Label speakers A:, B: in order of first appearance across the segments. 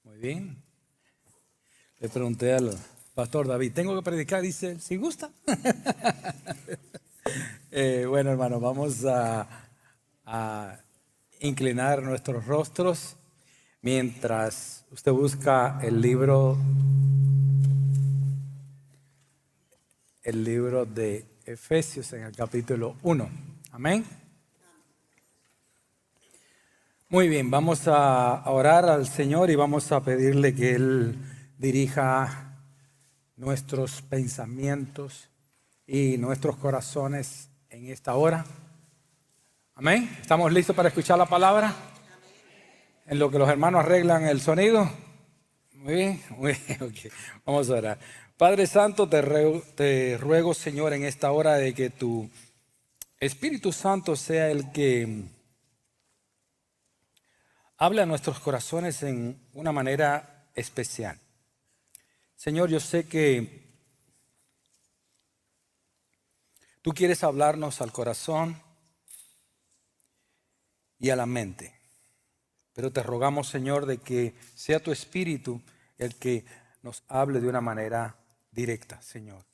A: Muy bien. Le pregunté al pastor David, ¿tengo que predicar? Dice, si gusta. Bueno, hermano, vamos a inclinar nuestros rostros mientras usted busca el libro de Efesios en el capítulo 1. Amén. Muy bien, vamos a orar al Señor y vamos a pedirle que Él dirija nuestros pensamientos y nuestros corazones en esta hora. Amén. ¿Estamos listos para escuchar la palabra? En lo que los hermanos arreglan el sonido. Muy bien, ok. Vamos a orar. Padre Santo, te ruego, Señor, en esta hora de que tu Espíritu Santo sea el que hable a nuestros corazones en una manera especial. Señor, yo sé que tú quieres hablarnos al corazón y a la mente. Pero te rogamos, Señor, de que sea tu Espíritu el que nos hable de una manera directa, Señor.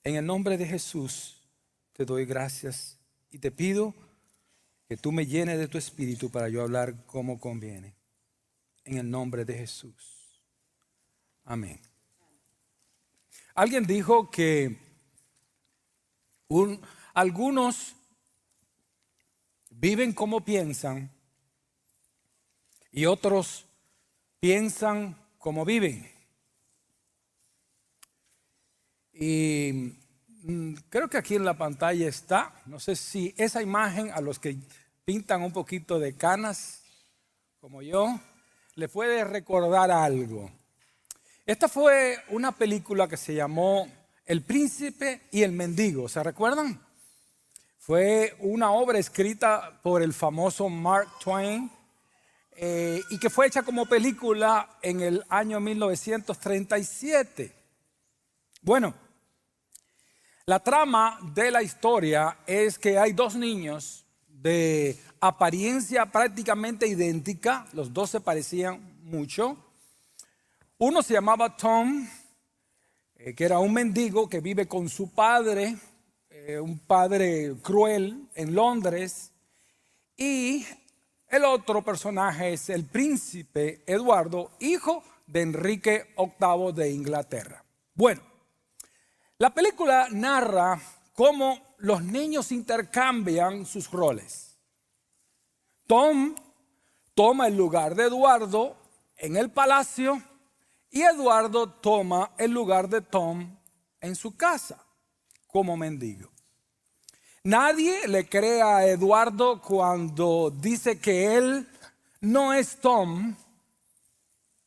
A: En el nombre de Jesús te doy gracias y te pido que tú me llenes de tu Espíritu para yo hablar como conviene. En el nombre de Jesús. Amén. Alguien dijo que algunos viven como piensan y otros piensan como viven. Y creo que aquí en la pantalla está, no sé si esa imagen a los que pintan un poquito de canas, como yo, le puede recordar algo. Esta fue una película que se llamó El Príncipe y el Mendigo, ¿se recuerdan? Fue una obra escrita por el famoso Mark Twain y que fue hecha como película en el año 1937. Bueno, la trama de la historia es que hay dos niños de apariencia prácticamente idéntica, los dos se parecían mucho. Uno se llamaba Tom, que era un mendigo que vive con su padre, un padre cruel en Londres, y el otro personaje es el príncipe Eduardo, hijo de Enrique VIII de Inglaterra. Bueno, la película narra cómo los niños intercambian sus roles. Tom toma el lugar de Eduardo en el palacio y Eduardo toma el lugar de Tom en su casa como mendigo. Nadie le cree a Eduardo cuando dice que él no es Tom,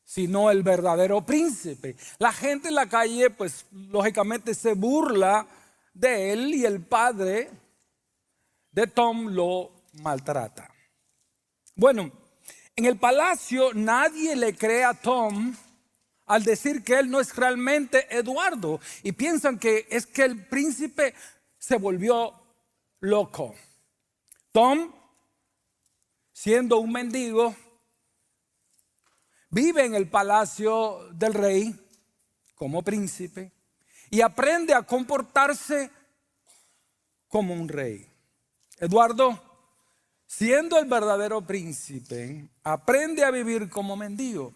A: sino el verdadero príncipe. La gente en la calle, pues lógicamente se burla de él y el padre de Tom lo maltrata. Bueno, en el palacio nadie le cree a Tom al decir que él no es realmente Eduardo y piensan que es que el príncipe se volvió loco. Tom, siendo un mendigo, vive en el palacio del rey como príncipe y aprende a comportarse como un rey. Eduardo, siendo el verdadero príncipe, aprende a vivir como mendigo.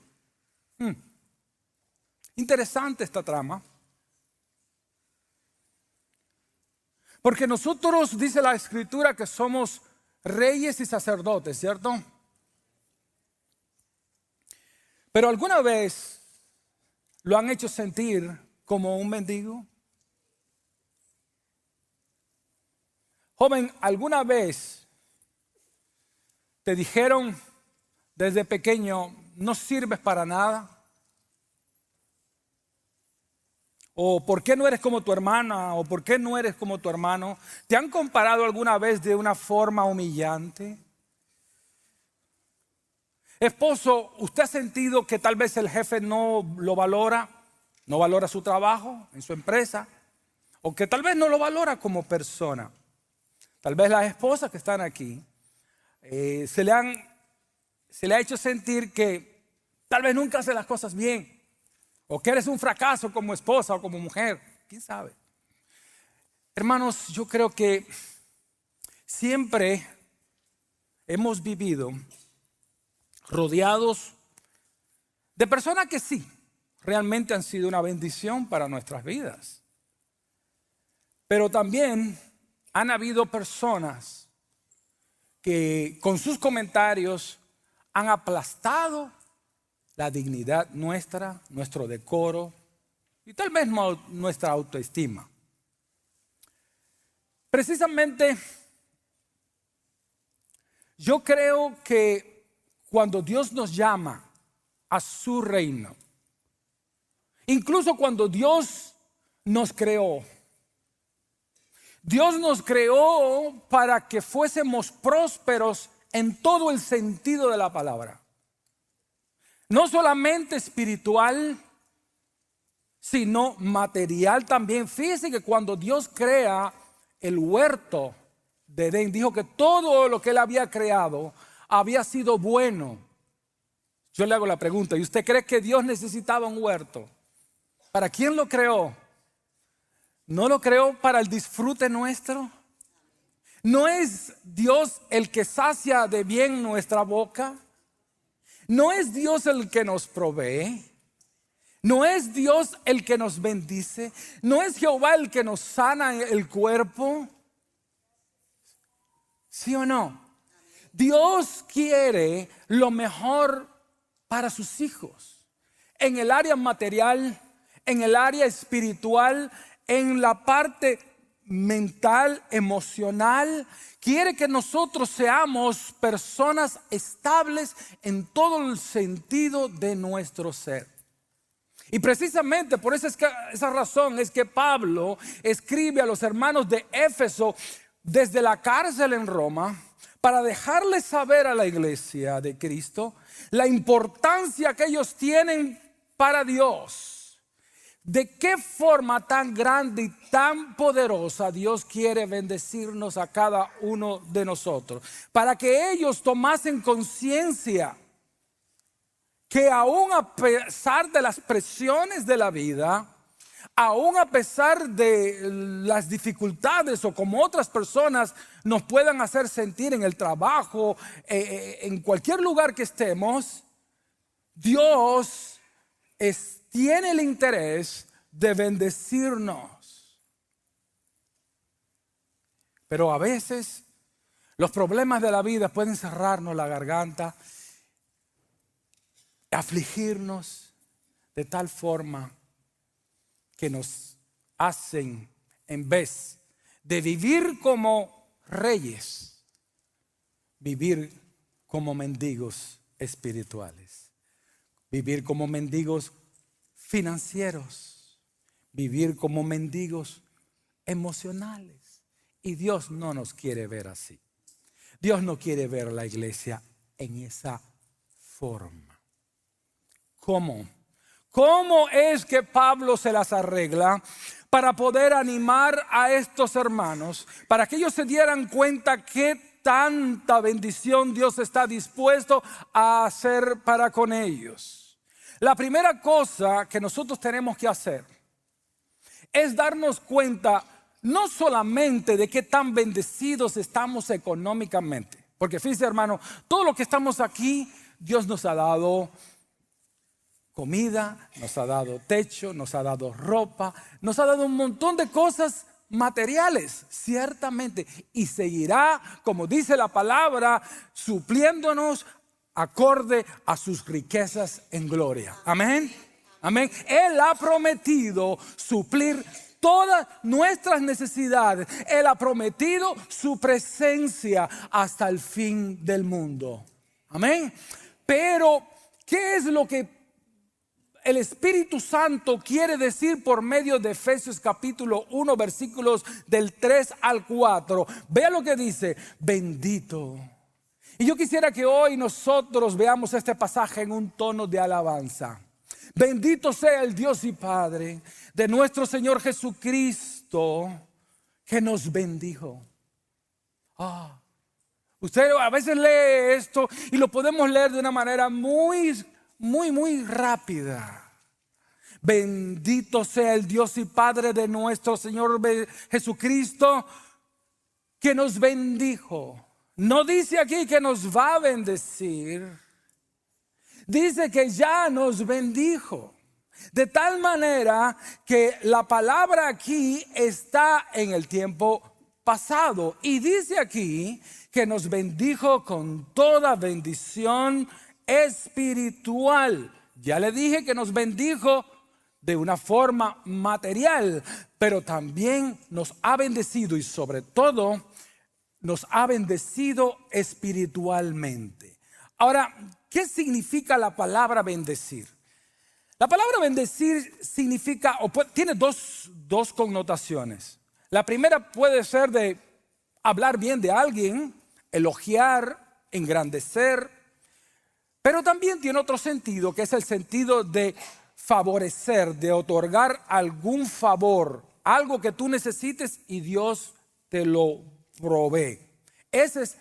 A: Interesante esta trama. Porque nosotros, dice la Escritura, que somos reyes y sacerdotes, ¿cierto? Pero ¿alguna vez lo han hecho sentir como un mendigo? Joven, ¿alguna vez te dijeron desde pequeño, no sirves para nada? ¿O por qué no eres como tu hermana? ¿O por qué no eres como tu hermano? ¿Te han comparado alguna vez de una forma humillante? Esposo, ¿usted ha sentido que tal vez el jefe no lo valora? ¿No valora su trabajo en su empresa? ¿O que tal vez no lo valora como persona? Tal vez las esposas que están aquí se le ha hecho sentir que Tal vez nunca haces las cosas bien. O que eres un fracaso como esposa o como mujer. ¿Quién sabe? Hermanos, yo creo que siempre hemos vivido rodeados de personas que sí, realmente han sido una bendición para nuestras vidas. Pero también han habido personas que con sus comentarios han aplastado la dignidad nuestra, nuestro decoro y tal vez nuestra autoestima. Precisamente, yo creo que cuando Dios nos llama a su reino, incluso cuando Dios nos creó para que fuésemos prósperos en todo el sentido de la palabra. No solamente espiritual, sino material también. Fíjense que cuando Dios crea el huerto de Edén, dijo que todo lo que Él había creado había sido bueno. Yo le hago la pregunta, ¿y usted cree que Dios necesitaba un huerto? ¿Para quién lo creó? ¿No lo creó para el disfrute nuestro? ¿No es Dios el que sacia de bien nuestra boca? ¿No es Dios el que nos provee? ¿No es Dios el que nos bendice? ¿No es Jehová el que nos sana el cuerpo? ¿Sí o no? Dios quiere lo mejor para sus hijos. En el área material, en el área espiritual, en la parte mental, emocional. Quiere que nosotros seamos personas estables en todo el sentido de nuestro ser. Y precisamente por esa razón es que Pablo escribe a los hermanos de Éfeso desde la cárcel en Roma para dejarles saber a la iglesia de Cristo la importancia que ellos tienen para Dios. ¿De qué forma tan grande y tan poderosa Dios quiere bendecirnos a cada uno de nosotros? Para que ellos tomasen conciencia que aún a pesar de las presiones de la vida, aún a pesar de las dificultades o como otras personas nos puedan hacer sentir en el trabajo, en cualquier lugar que estemos, Dios tiene el interés de bendecirnos. Pero a veces los problemas de la vida pueden cerrarnos la garganta, afligirnos de tal forma que nos hacen, en vez de vivir como reyes, vivir como mendigos espirituales, vivir como mendigos financieros, vivir como mendigos emocionales. Y Dios no nos quiere ver así. Dios no quiere ver a la iglesia en esa forma. ¿Cómo? ¿Cómo es que Pablo se las arregla para poder animar a estos hermanos, para que ellos se dieran cuenta qué tanta bendición Dios está dispuesto a hacer para con ellos? La primera cosa que nosotros tenemos que hacer es darnos cuenta no solamente de qué tan bendecidos estamos económicamente, porque fíjense, hermano, todo lo que estamos aquí, Dios nos ha dado comida, nos ha dado techo, nos ha dado ropa, nos ha dado un montón de cosas materiales, ciertamente, y seguirá, como dice la palabra, supliéndonos acorde a sus riquezas en gloria. Amén. Amén. Él ha prometido suplir todas nuestras necesidades. Él ha prometido su presencia hasta el fin del mundo. Amén. Pero, ¿qué es lo que el Espíritu Santo quiere decir por medio de Efesios capítulo 1 versículos del 3 al 4? Vea lo que dice: bendito. Y yo quisiera que hoy nosotros veamos este pasaje en un tono de alabanza. Bendito sea el Dios y Padre de nuestro Señor Jesucristo, que nos bendijo. Usted a veces lee esto y lo podemos leer de una manera muy muy rápida. Bendito sea el Dios y Padre de nuestro Señor Jesucristo, que nos bendijo. No dice aquí que nos va a bendecir. Dice que ya nos bendijo. De tal manera que la palabra aquí está en el tiempo pasado. Y dice aquí que nos bendijo con toda bendición espiritual. Ya le dije que nos bendijo de una forma material, pero también nos ha bendecido y sobre todo nos ha bendecido espiritualmente. Ahora, ¿qué significa la palabra bendecir? La palabra bendecir significa, tiene dos connotaciones. La primera puede ser de hablar bien de alguien, elogiar, engrandecer, pero también tiene otro sentido, que es el sentido de favorecer, de otorgar algún favor, algo que tú necesites y Dios te lo provee. Esos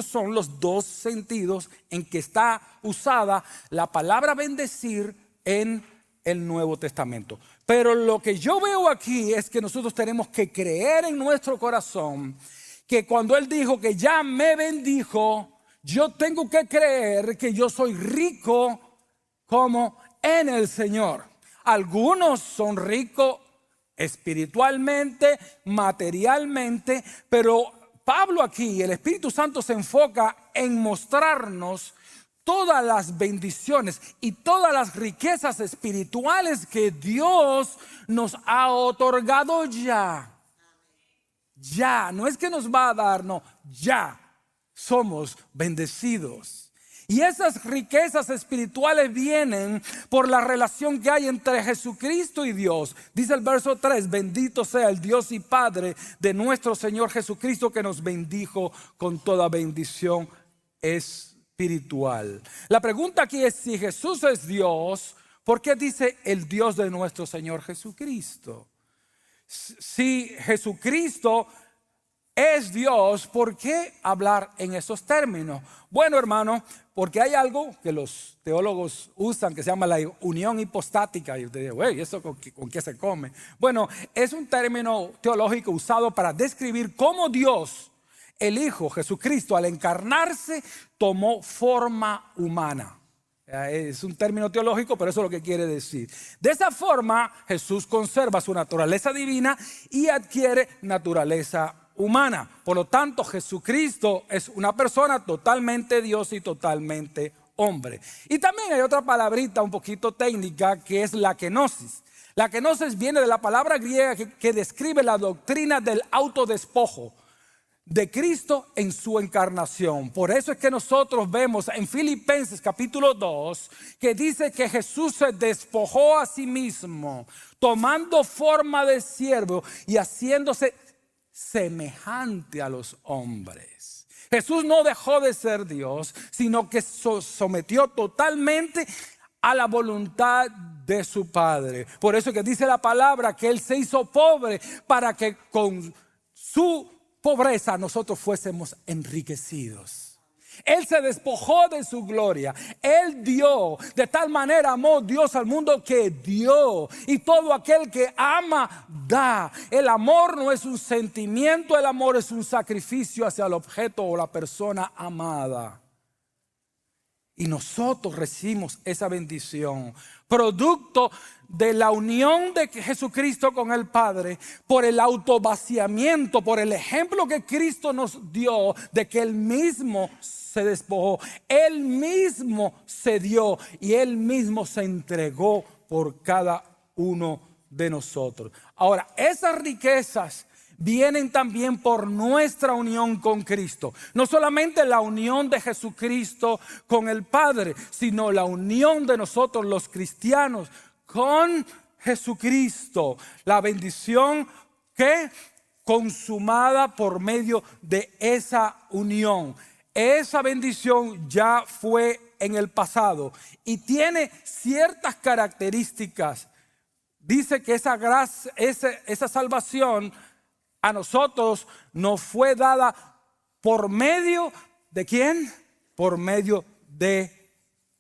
A: son los dos sentidos en que está usada la palabra bendecir en el Nuevo Testamento. Pero lo que yo veo aquí es que nosotros tenemos que creer en nuestro corazón que cuando Él dijo que ya me bendijo, yo tengo que creer que yo soy rico como en el Señor. Algunos son ricos espiritualmente, materialmente, pero Pablo aquí, el Espíritu Santo se enfoca en mostrarnos todas las bendiciones y todas las riquezas espirituales que Dios nos ha otorgado ya. Ya, no es que nos va a dar, no, ya somos bendecidos. Y esas riquezas espirituales vienen por la relación que hay entre Jesucristo y Dios. Dice el verso 3, bendito sea el Dios y Padre de nuestro Señor Jesucristo, que nos bendijo con toda bendición espiritual. La pregunta aquí es, si Jesús es Dios, ¿por qué dice el Dios de nuestro Señor Jesucristo? Si Jesucristo es Dios, ¿por qué hablar en esos términos? Bueno, hermano, porque hay algo que los teólogos usan que se llama la unión hipostática. Y usted dice, güey, ¿eso con qué se come? Bueno, es un término teológico usado para describir cómo Dios, el Hijo Jesucristo, al encarnarse, tomó forma humana. Es un término teológico, pero eso es lo que quiere decir. De esa forma, Jesús conserva su naturaleza divina y adquiere naturaleza humana. Por lo tanto, Jesucristo es una persona totalmente Dios y totalmente hombre. Y también hay otra palabrita un poquito técnica, que es la kenosis. La kenosis viene de la palabra griega que describe la doctrina del autodespojo de Cristo en su encarnación. Por eso es que nosotros vemos en Filipenses capítulo 2 que dice que Jesús se despojó a sí mismo, tomando forma de siervo y haciéndose semejante a los hombres. Jesús no dejó de ser Dios, sino que sometió totalmente a la voluntad de su Padre. Por eso que dice la palabra que Él se hizo pobre para que con su pobreza nosotros fuésemos enriquecidos. Él se despojó de su gloria. Él dio, de tal manera amó Dios al mundo que dio. Y todo aquel que ama, da. El amor no es un sentimiento, el amor es un sacrificio hacia el objeto o la persona amada. Y nosotros recibimos esa bendición, producto de la unión de Jesucristo con el Padre, por el autovaciamiento, por el ejemplo que Cristo nos dio de que Él mismo se despojó, Él mismo se dio y Él mismo se entregó por cada uno de nosotros. Ahora, esas riquezas vienen también por nuestra unión con Cristo. No solamente la unión de Jesucristo con el Padre, sino la unión de nosotros los cristianos con Jesucristo. La bendición que consumada por medio de esa unión. Esa bendición ya fue en el pasado y tiene ciertas características. Dice que esa gracia, esa salvación a nosotros nos fue dada por medio ¿de quién? Por medio de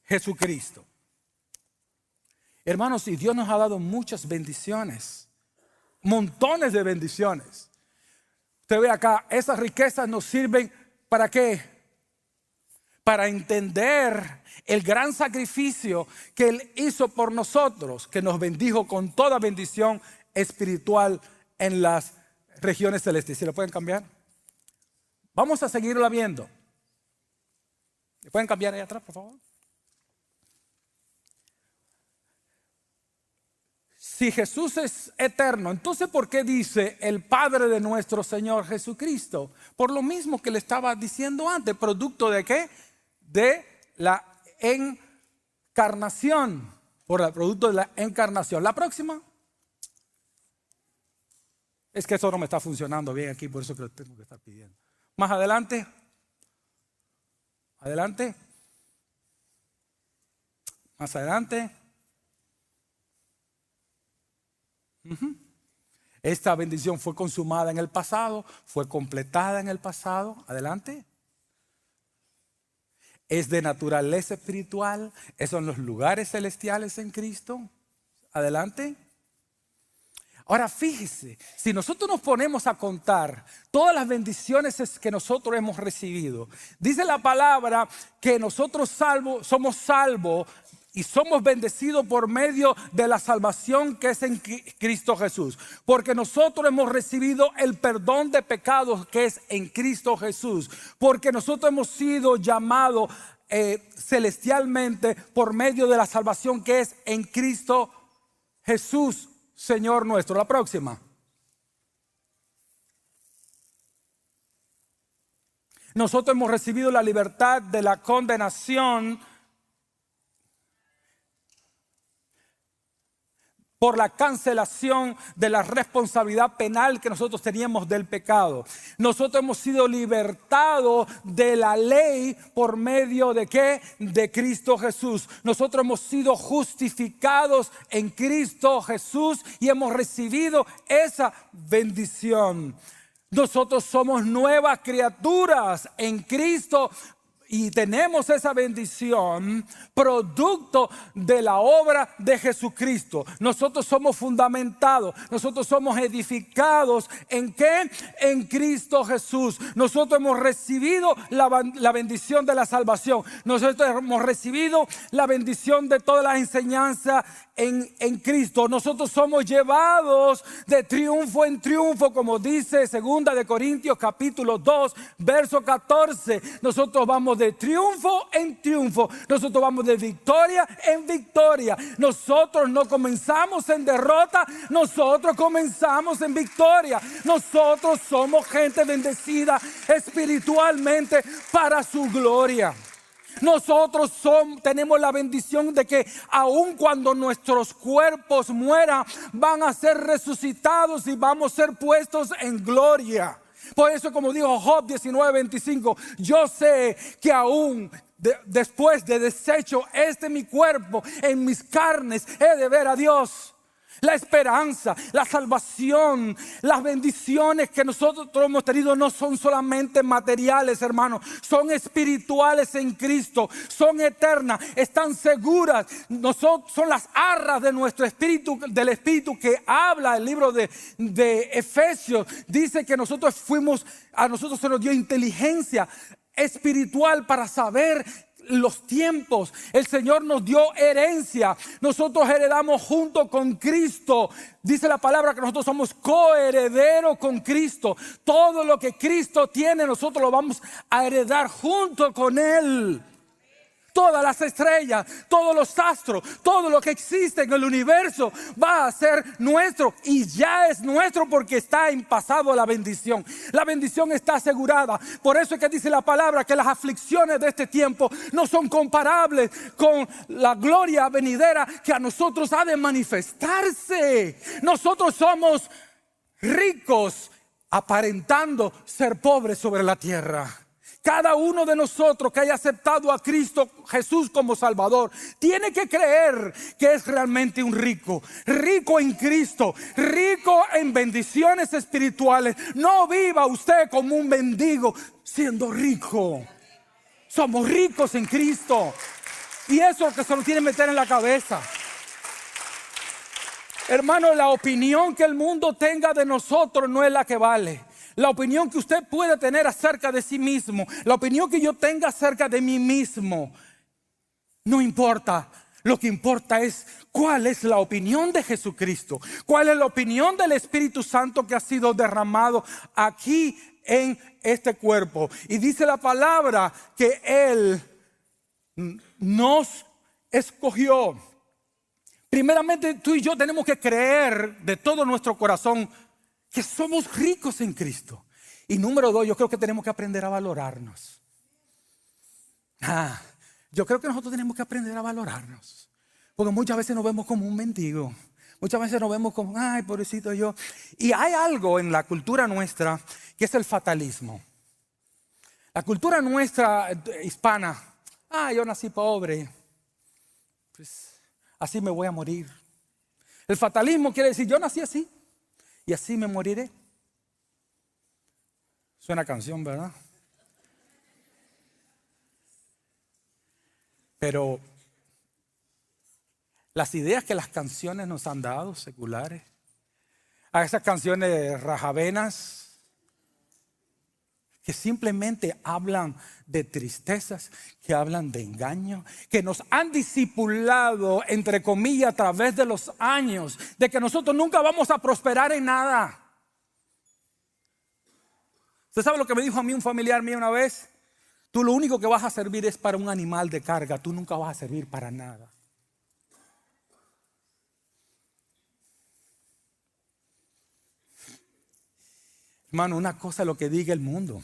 A: Jesucristo. Hermanos, y Dios nos ha dado muchas bendiciones, montones de bendiciones. Usted ve acá, esas riquezas nos sirven ¿para qué? Para entender el gran sacrificio que Él hizo por nosotros, que nos bendijo con toda bendición espiritual en las regiones celestes. ¿Se lo pueden cambiar? Vamos a seguirla viendo. ¿Me pueden cambiar ahí atrás, por favor? Si Jesús es eterno, entonces ¿por qué dice el Padre de nuestro Señor Jesucristo? Por lo mismo que le estaba diciendo antes, ¿producto de qué? De la encarnación, por el producto de la encarnación. La próxima. Es que eso no me está funcionando bien aquí, por eso que lo tengo que estar pidiendo. Más adelante. Adelante. Más adelante. Esta bendición fue consumada en el pasado, fue completada en el pasado. Adelante. Es de naturaleza espiritual, esos son los lugares celestiales en Cristo. Adelante. Ahora fíjese, si nosotros nos ponemos a contar todas las bendiciones que nosotros hemos recibido, dice la palabra que nosotros somos salvos y somos bendecidos por medio de la salvación que es en Cristo Jesús. Porque nosotros hemos recibido el perdón de pecados que es en Cristo Jesús. Porque nosotros hemos sido llamados celestialmente por medio de la salvación que es en Cristo Jesús, Señor nuestro. La próxima. Nosotros hemos recibido la libertad de la condenación por la cancelación de la responsabilidad penal que nosotros teníamos del pecado. Nosotros hemos sido libertados de la ley por medio de ¿qué? De Cristo Jesús. Nosotros hemos sido justificados en Cristo Jesús y hemos recibido esa bendición. Nosotros somos nuevas criaturas en Cristo. Y tenemos esa bendición producto de la obra de Jesucristo. Nosotros somos fundamentados, nosotros somos edificados ¿en qué? En Cristo Jesús. Nosotros hemos recibido la bendición de la salvación. Nosotros hemos recibido la bendición de toda la enseñanza en Cristo. Nosotros somos llevados de triunfo en triunfo, como dice 2 de Corintios capítulo 2, verso 14. Nosotros vamos de triunfo en triunfo. Nosotros vamos de victoria en victoria. Nosotros no comenzamos en derrota, nosotros comenzamos en victoria. Nosotros somos gente bendecida espiritualmente para su gloria. Nosotros tenemos la bendición de que aun cuando nuestros cuerpos mueran, van a ser resucitados y vamos a ser puestos en gloria. Por eso, como dijo Job 19:25, yo sé que aún después de deshecho mi cuerpo, en mis carnes he de ver a Dios. La esperanza, la salvación, las bendiciones que nosotros hemos tenido no son solamente materiales, hermanos. Son espirituales en Cristo, son eternas, están seguras. Son las arras de nuestro espíritu, del espíritu que habla el libro de Efesios. Dice que a nosotros se nos dio inteligencia espiritual para saber los tiempos. El Señor nos dio herencia. Nosotros heredamos junto con Cristo. Dice la palabra que nosotros somos coherederos con Cristo. Todo lo que Cristo tiene, nosotros lo vamos a heredar junto con Él. Todas las estrellas, todos los astros, todo lo que existe en el universo va a ser nuestro y ya es nuestro porque está en pasado la bendición. La bendición está asegurada. Por eso es que dice la palabra que las aflicciones de este tiempo no son comparables con la gloria venidera que a nosotros ha de manifestarse. Nosotros somos ricos aparentando ser pobres sobre la tierra. Cada uno de nosotros que haya aceptado a Cristo Jesús como Salvador tiene que creer que es realmente un rico. Rico en Cristo, rico en bendiciones espirituales. No viva usted como un mendigo siendo rico. Somos ricos en Cristo. Y eso es lo que se nos tiene que meter en la cabeza. Hermano, la opinión que el mundo tenga de nosotros no es la que vale. La opinión que usted puede tener acerca de sí mismo, la opinión que yo tenga acerca de mí mismo, no importa. Lo que importa es cuál es la opinión de Jesucristo, cuál es la opinión del Espíritu Santo que ha sido derramado aquí en este cuerpo. Y dice la palabra que Él nos escogió. Primeramente, tú y yo tenemos que creer de todo nuestro corazón que somos ricos en Cristo. Y número 2, yo creo que tenemos que aprender a valorarnos. Yo creo que nosotros tenemos que aprender a valorarnos. Porque muchas veces nos vemos como un mendigo. Muchas veces nos vemos como, ay, pobrecito yo. Y hay algo en la cultura nuestra que es el fatalismo. La cultura nuestra hispana, yo nací pobre, pues así me voy a morir. El fatalismo quiere decir, yo nací así y así me moriré. Suena canción, ¿verdad? Pero las ideas que las canciones nos han dado, seculares, a esas canciones rajavenas, que simplemente hablan de tristezas, que hablan de engaño, que nos han discipulado, entre comillas, a través de los años, de que nosotros nunca vamos a prosperar en nada. ¿Usted sabe lo que me dijo a mí un familiar mío una vez? Tú lo único que vas a servir es para un animal de carga, tú nunca vas a servir para nada. Hermano, una cosa es lo que diga el mundo,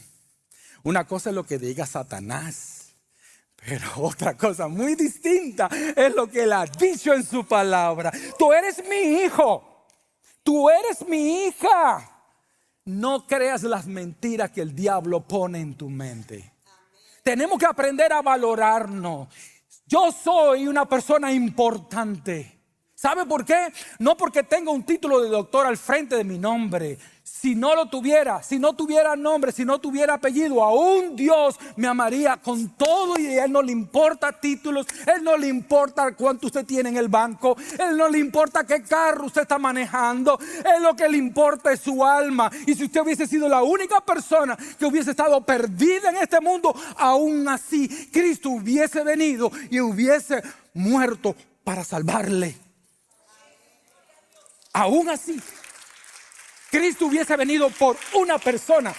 A: una cosa es lo que diga Satanás, pero otra cosa muy distinta es lo que Él ha dicho en su palabra. Tú eres mi hijo, tú eres mi hija. No creas las mentiras que el diablo pone en tu mente. Tenemos que aprender a valorarnos. Yo soy una persona importante. ¿Sabe por qué? No porque tenga un título de doctor al frente de mi nombre. Si no lo tuviera, si no tuviera nombre, si no tuviera apellido, aún Dios me amaría con todo y a Él no le importa títulos, Él no le importa cuánto usted tiene en el banco, Él no le importa qué carro usted está manejando, Él lo que le importa es su alma. Y si usted hubiese sido la única persona que hubiese estado perdida en este mundo, aún así Cristo hubiese venido y hubiese muerto para salvarle. Aún así, Cristo hubiese venido por una persona.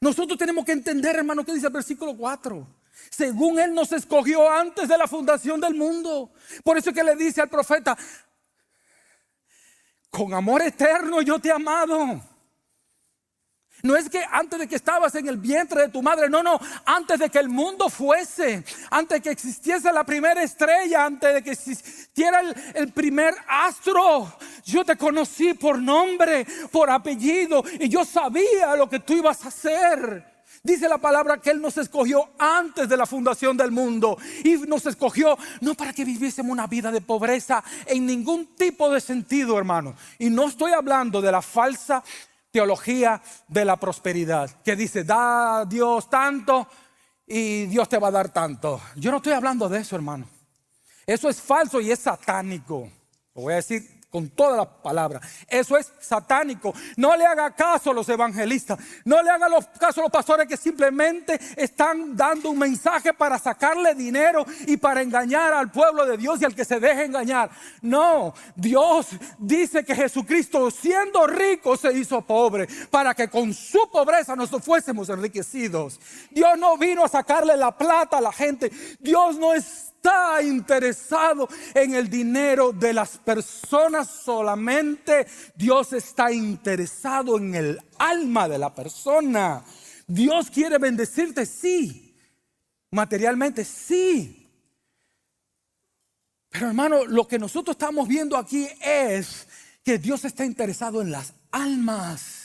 A: Nosotros tenemos que entender, hermano, que dice el versículo 4. Según Él nos escogió antes de la fundación del mundo. Por eso es que le dice al profeta, con amor eterno yo te he amado. No es que antes de que estabas en el vientre de tu madre, no, antes de que el mundo fuese, antes de que existiese la primera estrella, antes de que existiera el primer astro, yo te conocí por nombre, por apellido, y yo sabía lo que tú ibas a hacer. Dice la palabra que Él nos escogió antes de la fundación del mundo. Y nos escogió no para que viviésemos una vida de pobreza en ningún tipo de sentido, hermano. Y no estoy hablando de la falsa teología de la prosperidad, que dice, da a Dios tanto y Dios te va a dar tanto. Yo no estoy hablando de eso, hermano. Eso es falso y es satánico. Lo voy a decir con toda la palabra. Eso es satánico. No le haga caso a los evangelistas. No le haga caso a los pastores que simplemente están dando un mensaje para sacarle dinero y para engañar al pueblo de Dios y al que se deje engañar. No, Dios dice que Jesucristo, siendo rico, se hizo pobre para que con su pobreza nosotros fuésemos enriquecidos. Dios no vino a sacarle la plata a la gente. Dios no está interesado en el dinero de las personas solamente. Dios está interesado en el alma de la persona. Dios quiere bendecirte, sí. Materialmente, sí. Pero hermano, lo que nosotros estamos viendo aquí es que Dios está interesado en las almas.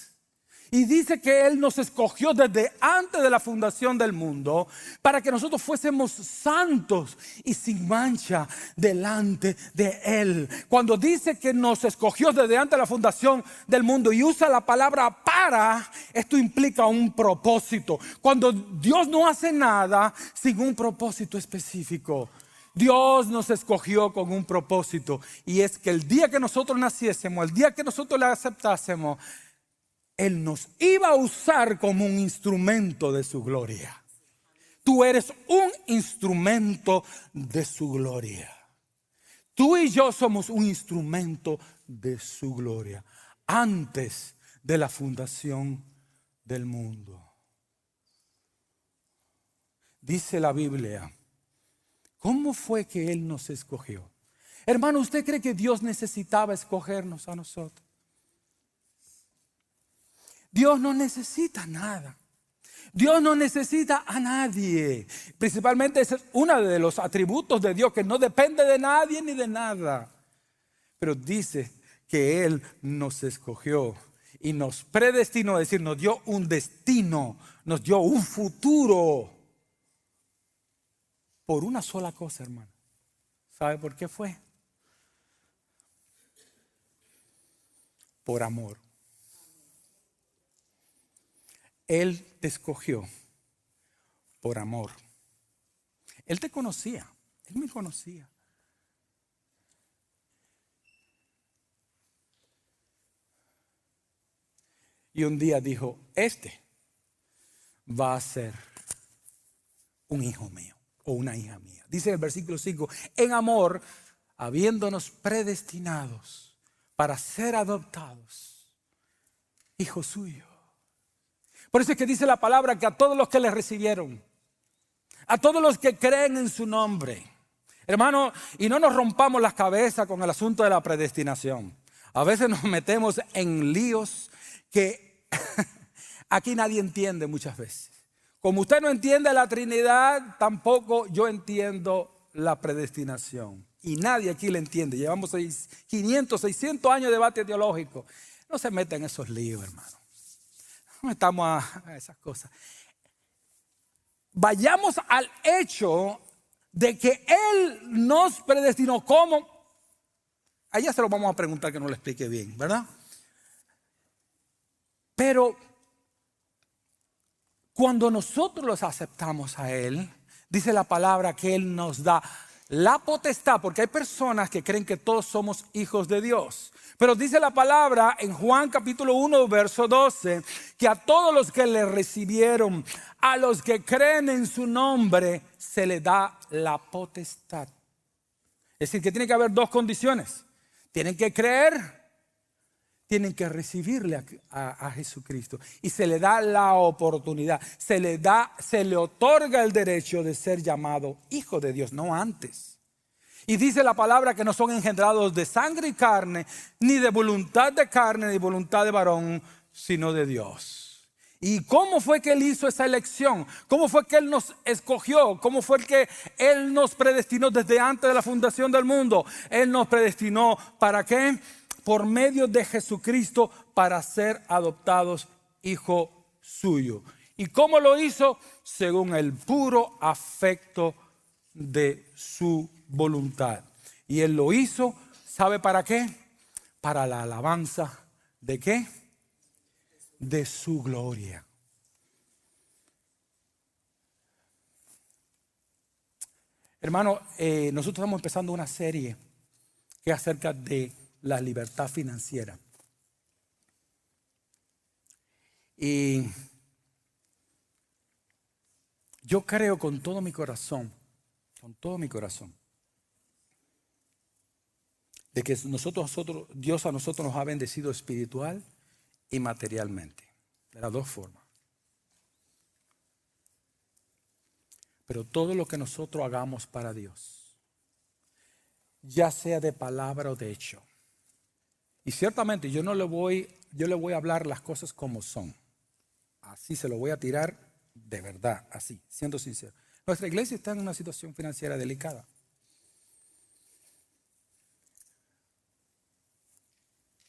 A: Y dice que Él nos escogió desde antes de la fundación del mundo para que nosotros fuésemos santos y sin mancha delante de Él. Cuando dice que nos escogió desde antes de la fundación del mundo y usa la palabra para, esto implica un propósito. Cuando Dios no hace nada sin un propósito específico. Dios nos escogió con un propósito, y es que el día que nosotros naciésemos, el día que nosotros le aceptásemos, Él nos iba a usar como un instrumento de su gloria. Tú eres un instrumento de su gloria. Tú y yo somos un instrumento de su gloria antes de la fundación del mundo. Dice la Biblia, ¿cómo fue que Él nos escogió? Hermano, ¿usted cree que Dios necesitaba escogernos a nosotros? Dios no necesita nada. Dios no necesita a nadie. Principalmente ese es uno de los atributos de Dios, que no depende de nadie ni de nada. Pero dice que Él nos escogió y nos predestinó, es decir, nos dio un destino, nos dio un futuro. Por una sola cosa, hermano. ¿Sabe por qué fue? Por amor. Él te escogió por amor. Él te conocía, Él me conocía. Y un día dijo, este va a ser un hijo mío o una hija mía. Dice el versículo 5, en amor, habiéndonos predestinados para ser adoptados, hijos suyos. Por eso es que dice la palabra que a todos los que le recibieron, a todos los que creen en su nombre, hermano, y no nos rompamos las cabezas con el asunto de la predestinación. A veces nos metemos en líos que aquí nadie entiende muchas veces. Como usted no entiende la Trinidad, tampoco yo entiendo la predestinación. Y nadie aquí la entiende. Llevamos 500, 600 años de debate teológico. No se meta en esos líos, hermano. No estamos a esas cosas. Vayamos al hecho de que Él nos predestinó. ¿Cómo? Allá se lo vamos a preguntar, que no lo explique bien, ¿verdad? Pero cuando nosotros los aceptamos a Él, dice la palabra que Él nos da la potestad, porque hay personas que creen que todos somos hijos de Dios. Pero dice la palabra en Juan capítulo 1, verso 12, que a todos los que le recibieron, a los que creen en su nombre, se le da la potestad. Es decir, que tiene que haber dos condiciones. Tienen que creer, tienen que recibirle a Jesucristo. Y se le da la oportunidad, se le otorga el derecho de ser llamado hijo de Dios, no antes. Y dice la palabra que no son engendrados de sangre y carne, ni de voluntad de carne, ni voluntad de varón, sino de Dios. ¿Y cómo fue que Él hizo esa elección? ¿Cómo fue que Él nos escogió? ¿Cómo fue que Él nos predestinó desde antes de la fundación del mundo? Él nos predestinó, ¿para qué? Por medio de Jesucristo, para ser adoptados hijo suyo. ¿Y cómo lo hizo? Según el puro afecto de su voluntad. Y Él lo hizo, ¿sabe para qué? Para la alabanza ¿de qué? De su gloria. Hermano, nosotros estamos empezando una serie que es acerca de la libertad financiera. Y yo creo con todo mi corazón, de que Dios a nosotros nos ha bendecido espiritual y materialmente, de las dos formas. Pero todo lo que nosotros hagamos para Dios, ya sea de palabra o de hecho, y ciertamente yo le voy a hablar las cosas como son. Así se lo voy a tirar de verdad, así, siendo sincero. Nuestra iglesia está en una situación financiera delicada.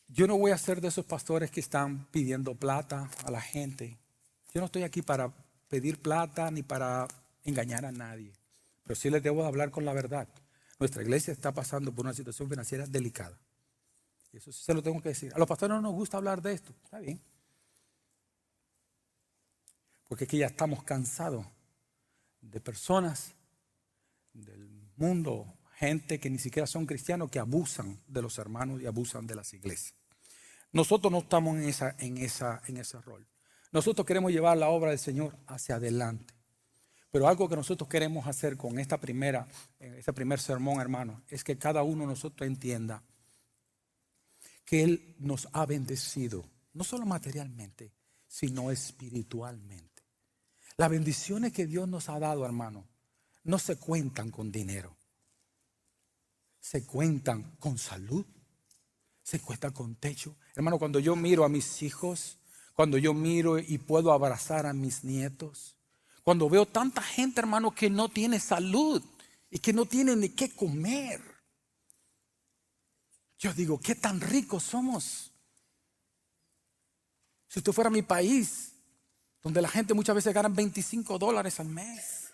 A: Yo no voy a ser de esos pastores que están pidiendo plata a la gente. Yo no estoy aquí para pedir plata ni para engañar a nadie. Pero sí les debo hablar con la verdad. Nuestra iglesia está pasando por una situación financiera delicada. Y eso sí se lo tengo que decir. A los pastores no nos gusta hablar de esto. Está bien. Porque es que ya estamos cansados de personas del mundo, gente que ni siquiera son cristianos, que abusan de los hermanos y abusan de las iglesias. Nosotros no estamos en ese rol. Nosotros queremos llevar la obra del Señor hacia adelante. Pero algo que nosotros queremos hacer con este primer sermón, hermano, es que cada uno de nosotros entienda que Él nos ha bendecido, no solo materialmente, sino espiritualmente. Las bendiciones que Dios nos ha dado, hermano, no se cuentan con dinero. Se cuentan con salud, se cuentan con techo. Hermano, cuando yo miro a mis hijos, cuando yo miro y puedo abrazar a mis nietos, cuando veo tanta gente, hermano, que no tiene salud y que no tiene ni qué comer, yo digo, ¿qué tan ricos somos? Si usted fuera a mi país, donde la gente muchas veces gana $25 al mes.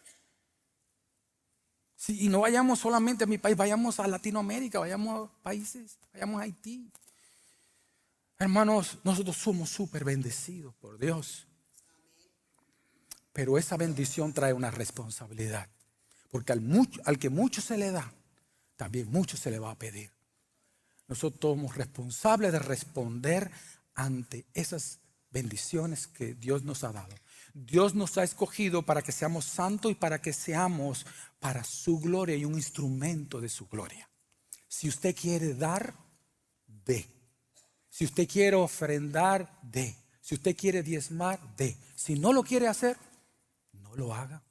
A: Y no vayamos solamente a mi país, vayamos a Latinoamérica, vayamos a países, vayamos a Haití. Hermanos, nosotros somos súper bendecidos por Dios. Pero esa bendición trae una responsabilidad. Porque al que mucho se le da, también mucho se le va a pedir. Nosotros somos responsables de responder ante esas bendiciones que Dios nos ha dado. Dios nos ha escogido para que seamos santos y para que seamos para su gloria y un instrumento de su gloria. Si usted quiere dar, dé. Si usted quiere ofrendar, dé. Si usted quiere diezmar, dé. Si no lo quiere hacer, no lo haga.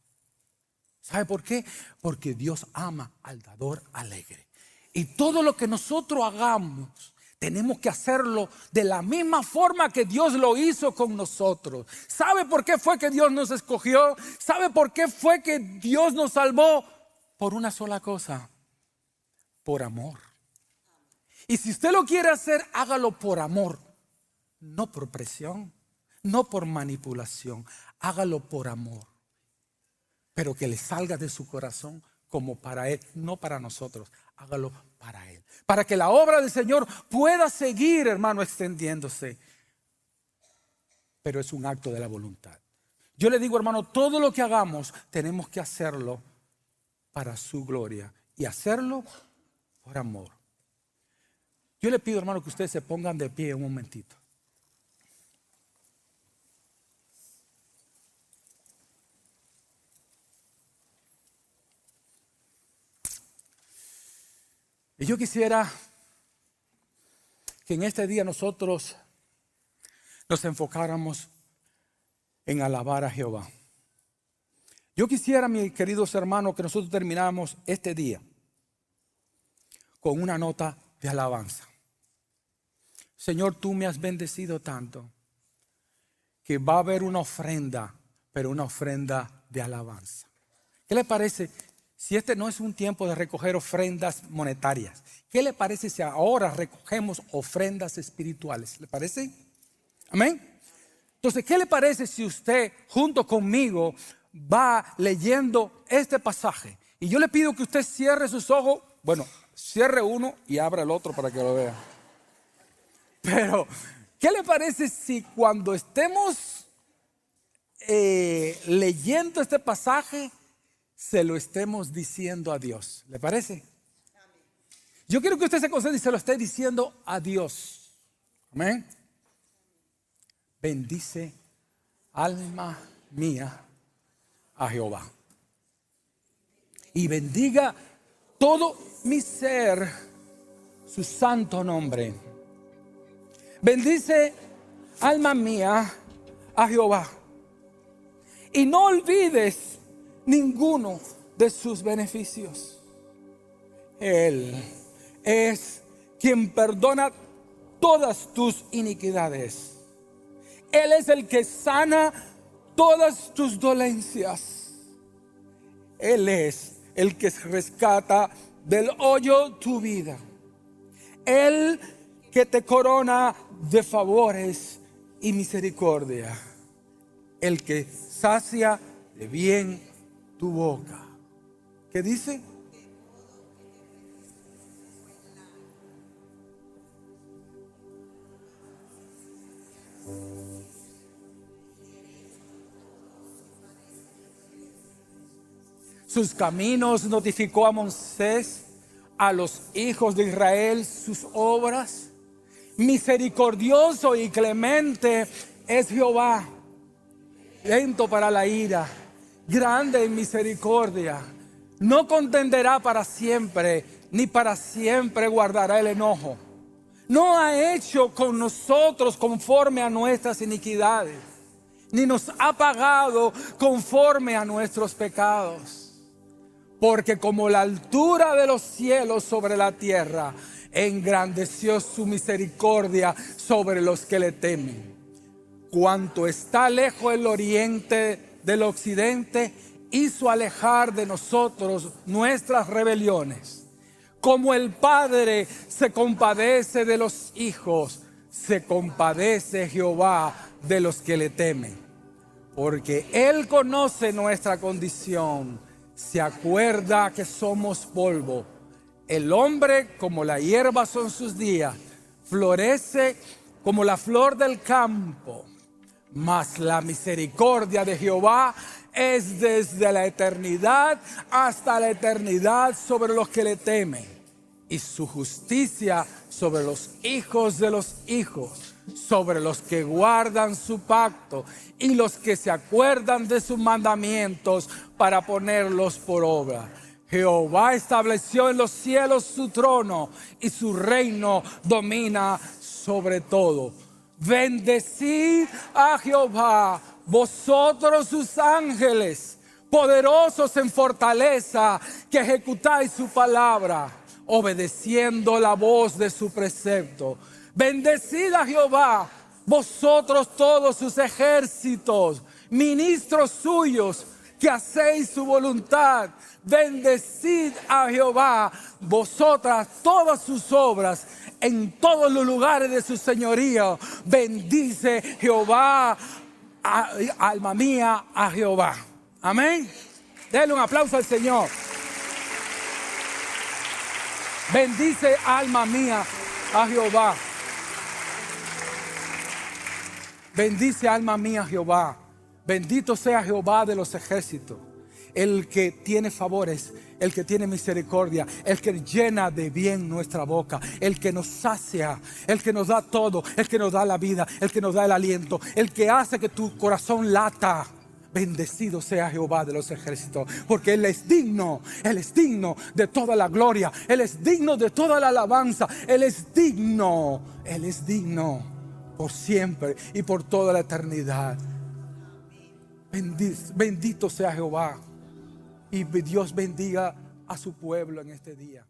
A: ¿Sabe por qué? Porque Dios ama al dador alegre. Y todo lo que nosotros hagamos, tenemos que hacerlo de la misma forma que Dios lo hizo con nosotros. ¿Sabe por qué fue que Dios nos escogió? ¿Sabe por qué fue que Dios nos salvó? Por una sola cosa: por amor. Y si usted lo quiere hacer, hágalo por amor, no por presión, no por manipulación. Hágalo por amor, pero que le salga de su corazón como para Él, no para nosotros. Hágalo para Él, para que la obra del Señor pueda seguir, hermano, extendiéndose. Pero es un acto de la voluntad. Yo le digo, hermano, todo lo que hagamos tenemos que hacerlo para su gloria y hacerlo por amor. Yo le pido, hermano, que ustedes se pongan de pie un momentito. Y yo quisiera que en este día nosotros nos enfocáramos en alabar a Jehová. Yo quisiera, mis queridos hermanos, que nosotros termináramos este día con una nota de alabanza. Señor, tú me has bendecido tanto que va a haber una ofrenda, pero una ofrenda de alabanza. ¿Qué le parece? Si este no es un tiempo de recoger ofrendas monetarias, ¿qué le parece si ahora recogemos ofrendas espirituales? ¿Le parece? Amén. Entonces, ¿qué le parece si usted junto conmigo va leyendo este pasaje? Y yo le pido que usted cierre sus ojos. Bueno, cierre uno y abra el otro para que lo vea. Pero, ¿qué le parece si cuando estemos leyendo este pasaje se lo estemos diciendo a Dios? ¿Le parece? Yo quiero que usted se concentre y se lo esté diciendo a Dios. Amén. Bendice, alma mía, a Jehová. Y bendiga todo mi ser su santo nombre. Bendice, alma mía, a Jehová. Y no olvides ninguno de sus beneficios. Él es quien perdona todas tus iniquidades. Él es el que sana todas tus dolencias. Él es el que rescata del hoyo tu vida. Él que te corona de favores y misericordia. El que sacia de bien tu boca. ¿Qué dice? sus caminos notificó a Moisés, a los hijos de Israel sus obras. Misericordioso y clemente es Jehová, lento para la ira, grande en misericordia. No contenderá para siempre, ni para siempre guardará el enojo. No ha hecho con nosotros conforme a nuestras iniquidades, ni nos ha pagado conforme a nuestros pecados. Porque como la altura de los cielos sobre la tierra, engrandeció su misericordia sobre los que le temen. Cuanto está lejos el oriente del occidente, hizo alejar de nosotros nuestras rebeliones. Como el Padre se compadece de los hijos, se compadece Jehová de los que le temen. Porque Él conoce nuestra condición, se acuerda que somos polvo. El hombre como la hierba son sus días, florece como la flor del campo. Mas la misericordia de Jehová es desde la eternidad hasta la eternidad sobre los que le temen. Y su justicia sobre los hijos de los hijos, sobre los que guardan su pacto y los que se acuerdan de sus mandamientos para ponerlos por obra. Jehová estableció en los cielos su trono y su reino domina sobre todo. Bendecid a Jehová, vosotros sus ángeles, poderosos en fortaleza, que ejecutáis su palabra, obedeciendo la voz de su precepto. Bendecid a Jehová, vosotros todos sus ejércitos, ministros suyos, que hacéis su voluntad. Bendecid a Jehová, vosotras todas sus obras, en todos los lugares de su señorío. Bendice Jehová, alma mía, a Jehová. Amén. Denle un aplauso al Señor. Bendice, alma mía, a Jehová. Bendice, alma mía, a Jehová. Bendito sea Jehová de los ejércitos, el que tiene favores, el que tiene misericordia, el que llena de bien nuestra boca, el que nos sacia, el que nos da todo, el que nos da la vida, el que nos da el aliento, el que hace que tu corazón lata. Bendecido sea Jehová de los ejércitos, porque Él es digno de toda la gloria, Él es digno de toda la alabanza, Él es digno por siempre y por toda la eternidad. Bendito sea Jehová, y Dios bendiga a su pueblo en este día.